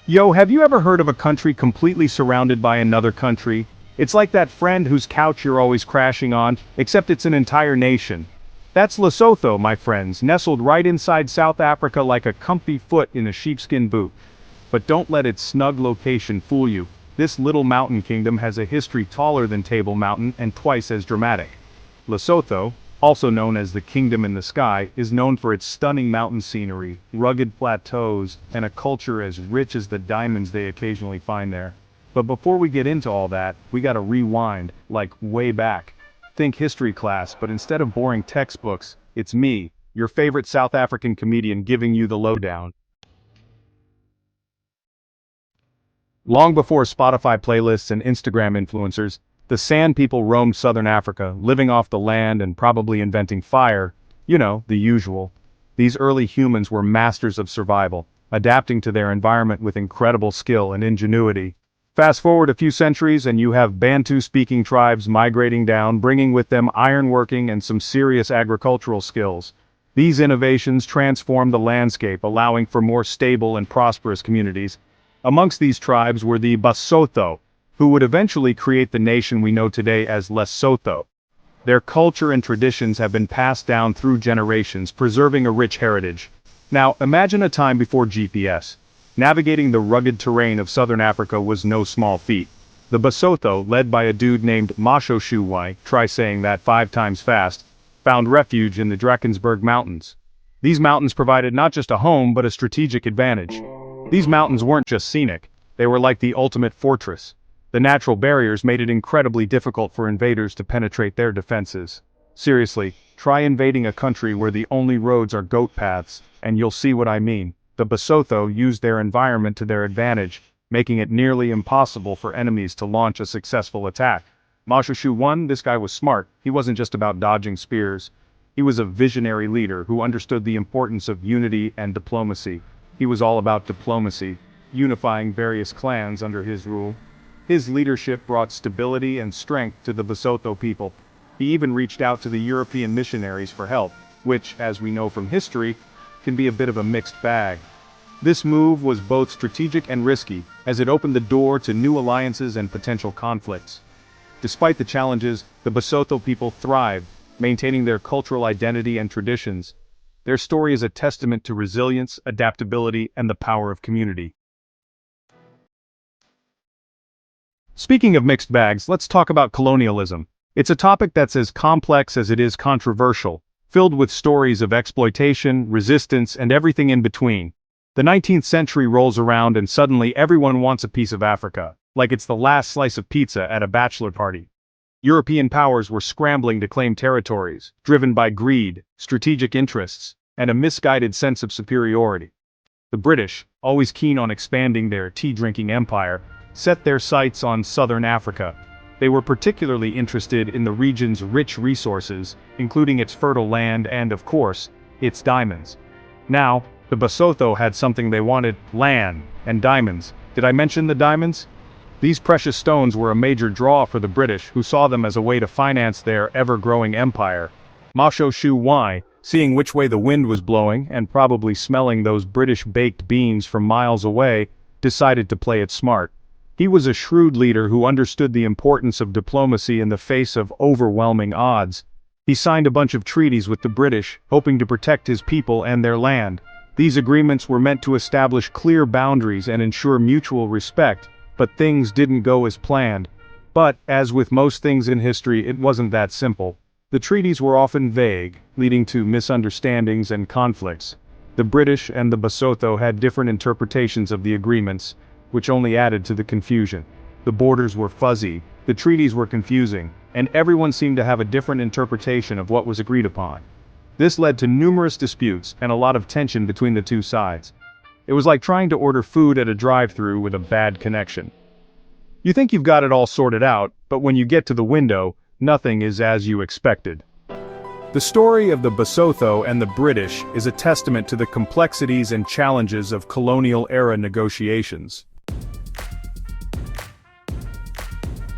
Yo, have you ever heard of a country completely surrounded by another country? It's like that friend whose couch you're always crashing on, except it's an entire nation. That's Lesotho, my friends, nestled right inside South Africa like a comfy foot in a sheepskin boot. But don't let its snug location fool you. This little mountain kingdom has a history taller than Table Mountain and twice as dramatic. Lesotho, also known as the Kingdom in the Sky, is known for its stunning mountain scenery, rugged plateaus, and a culture as rich as the diamonds they occasionally find there. But before we get into all that, we gotta rewind, like way back. Think history class, but instead of boring textbooks, it's me, your favorite South African comedian, giving you the lowdown. Long before Spotify playlists and Instagram influencers, the Sand People roamed southern Africa, living off the land and probably inventing fire. You know, the usual. These early humans were masters of survival, adapting to their environment with incredible skill and ingenuity. Fast forward a few centuries and you have Bantu-speaking tribes migrating down, bringing with them ironworking and some serious agricultural skills. These innovations transformed the landscape, allowing for more stable and prosperous communities. Amongst these tribes were the Basotho, who would eventually create the nation we know today as Lesotho. Their culture and traditions have been passed down through generations, preserving a rich heritage. Now, imagine a time before GPS. Navigating the rugged terrain of southern Africa was no small feat. The Basotho, led by a dude named Mashoshuwai, try saying that 5 times fast, found refuge in the Drakensberg Mountains. These mountains provided not just a home but a strategic advantage. These mountains weren't just scenic, they were like the ultimate fortress. The natural barriers made it incredibly difficult for invaders to penetrate their defenses. Seriously, try invading a country where the only roads are goat paths, and you'll see what I mean. The Basotho used their environment to their advantage, making it nearly impossible for enemies to launch a successful attack. Mashoshu won. This guy was smart. He wasn't just about dodging spears. He was a visionary leader who understood the importance of unity and diplomacy. He was all about diplomacy, unifying various clans under his rule. His leadership brought stability and strength to the Basotho people. He even reached out to the European missionaries for help, which, as we know from history, can be a bit of a mixed bag. This move was both strategic and risky, as it opened the door to new alliances and potential conflicts. Despite the challenges, the Basotho people thrived, maintaining their cultural identity and traditions. Their story is a testament to resilience, adaptability, and the power of community. Speaking of mixed bags, let's talk about colonialism. It's a topic that's as complex as it is controversial, filled with stories of exploitation, resistance, and everything in between. The 19th century rolls around and suddenly everyone wants a piece of Africa, like it's the last slice of pizza at a bachelor party. European powers were scrambling to claim territories, driven by greed, strategic interests, and a misguided sense of superiority. The British, always keen on expanding their tea-drinking empire, set their sights on southern Africa. They were particularly interested in the region's rich resources, including its fertile land and, of course, its diamonds. Now, the Basotho had something they wanted: land and diamonds. Did I mention the diamonds? These precious stones were a major draw for the British, who saw them as a way to finance their ever-growing empire. Mashoshuwai, seeing which way the wind was blowing and probably smelling those British baked beans from miles away, decided to play it smart. He was a shrewd leader who understood the importance of diplomacy in the face of overwhelming odds. He signed a bunch of treaties with the British, hoping to protect his people and their land. These agreements were meant to establish clear boundaries and ensure mutual respect, but things didn't go as planned. But, as with most things in history, it wasn't that simple. The treaties were often vague, leading to misunderstandings and conflicts. The British and the Basotho had different interpretations of the agreements, which only added to the confusion. The borders were fuzzy, the treaties were confusing, and everyone seemed to have a different interpretation of what was agreed upon. This led to numerous disputes and a lot of tension between the two sides. It was like trying to order food at a drive-thru with a bad connection. You think you've got it all sorted out, but when you get to the window, nothing is as you expected. The story of the Basotho and the British is a testament to the complexities and challenges of colonial-era negotiations.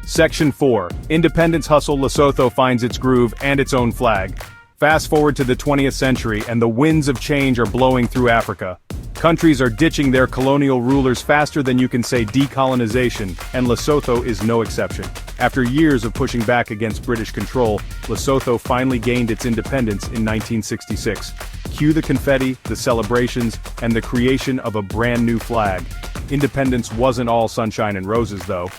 Section 4. Independence Hustle. Lesotho finds its groove and its own flag. Fast forward to the 20th century and the winds of change are blowing through Africa. Countries are ditching their colonial rulers faster than you can say decolonization, and Lesotho is no exception. After years of pushing back against British control, Lesotho finally gained its independence in 1966. Cue the confetti, the celebrations, and the creation of a brand new flag. Independence wasn't all sunshine and roses though.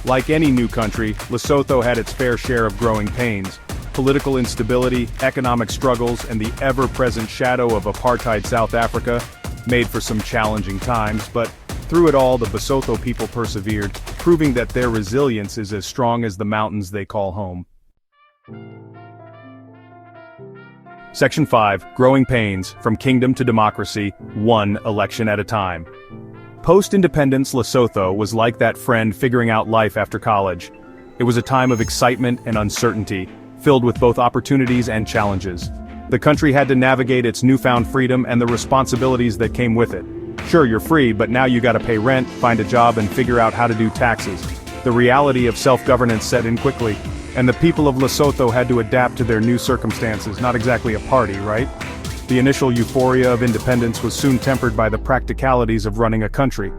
Like any new country, Lesotho had its fair share of growing pains. Political instability, economic struggles, and the ever-present shadow of apartheid South Africa made for some challenging times, but through it all the Basotho people persevered, proving that their resilience is as strong as the mountains they call home. Section 5. Growing Pains, From Kingdom to Democracy, One Election at a Time. Post-independence Lesotho was like that friend figuring out life after college. It was a time of excitement and uncertainty, filled with both opportunities and challenges. The country had to navigate its newfound freedom and the responsibilities that came with it. Sure, you're free, but now you gotta pay rent, find a job, and figure out how to do taxes. The reality of self-governance set in quickly, and the people of Lesotho had to adapt to their new circumstances. Not exactly a party, right? The initial euphoria of independence was soon tempered by the practicalities of running a country.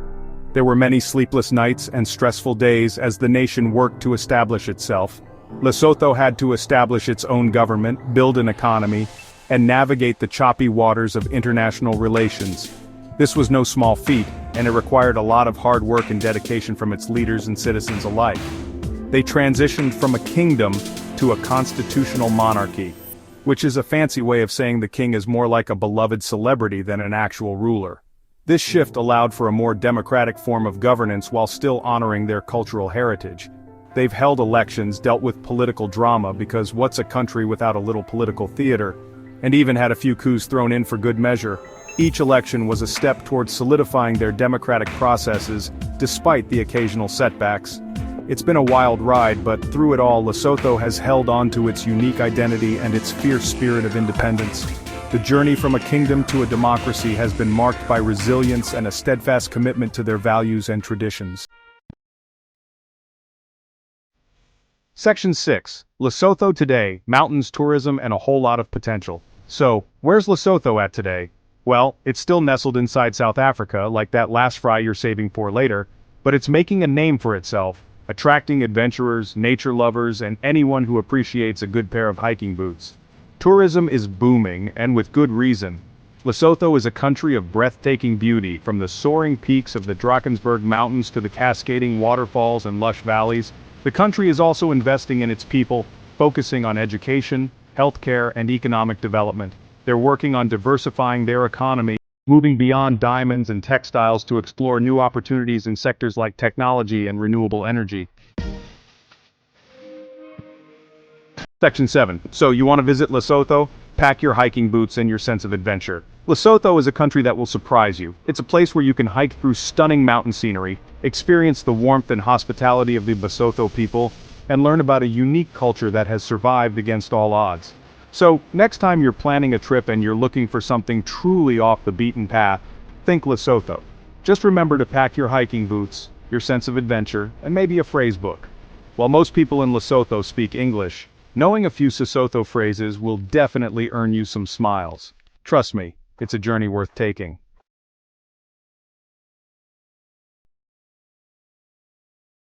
There were many sleepless nights and stressful days as the nation worked to establish itself. Lesotho had to establish its own government, build an economy, and navigate the choppy waters of international relations. This was no small feat, and it required a lot of hard work and dedication from its leaders and citizens alike. They transitioned from a kingdom to a constitutional monarchy, which is a fancy way of saying the king is more like a beloved celebrity than an actual ruler. This shift allowed for a more democratic form of governance while still honoring their cultural heritage. They've held elections, dealt with political drama because what's a country without a little political theater, and even had a few coups thrown in for good measure. Each election was a step towards solidifying their democratic processes, despite the occasional setbacks. It's been a wild ride, but through it all Lesotho has held on to its unique identity and its fierce spirit of independence. The journey from a kingdom to a democracy has been marked by resilience and a steadfast commitment to their values and traditions. Section 6. Lesotho today, mountains, tourism, and a whole lot of potential. So, where's Lesotho at today? Well, it's still nestled inside South Africa, like that last fry you're saving for later, but it's making a name for itself, attracting adventurers, nature lovers, and anyone who appreciates a good pair of hiking boots. Tourism is booming, and with good reason. Lesotho is a country of breathtaking beauty, from the soaring peaks of the Drakensberg Mountains to the cascading waterfalls and lush valleys. The country is also investing in its people, focusing on education, healthcare, and economic development. They're working on diversifying their economy, moving beyond diamonds and textiles to explore new opportunities in sectors like technology and renewable energy. Section 7. So you want to visit Lesotho? Pack your hiking boots and your sense of adventure. Lesotho is a country that will surprise you. It's a place where you can hike through stunning mountain scenery, experience the warmth and hospitality of the Basotho people, and learn about a unique culture that has survived against all odds. So, next time you're planning a trip and you're looking for something truly off the beaten path, think Lesotho. Just remember to pack your hiking boots, your sense of adventure, and maybe a phrase book. While most people in Lesotho speak English, knowing a few Sesotho phrases will definitely earn you some smiles. Trust me, it's a journey worth taking.